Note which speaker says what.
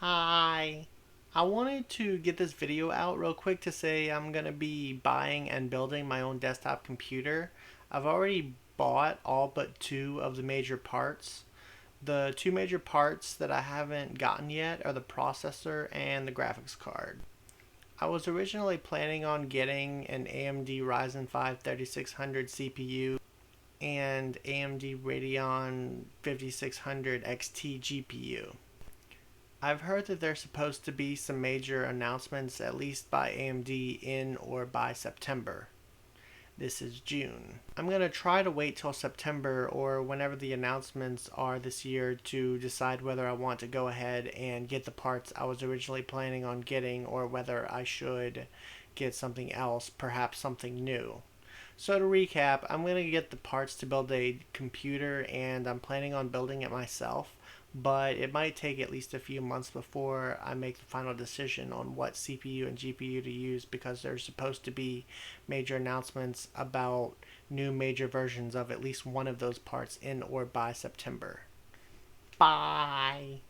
Speaker 1: Hi. I wanted to get this video out real quick to say I'm going to be buying and building my own desktop computer. I've already bought all but two of the major parts. The two major parts that I haven't gotten yet are the processor and the graphics card. I was originally planning on getting an AMD Ryzen 5 3600 CPU and AMD Radeon 5600 XT GPU. I've heard that there's supposed to be some major announcements, at least by AMD, in or by September. This is June. I'm going to try to wait till September or whenever the announcements are this year to decide whether I want to go ahead and get the parts I was originally planning on getting or whether I should get something else, perhaps something new. So to recap, I'm going to get the parts to build a computer and I'm planning on building it myself, but it might take at least a few months before I make the final decision on what CPU and GPU to use because there's supposed to be major announcements about new major versions of at least one of those parts in or by September. Bye!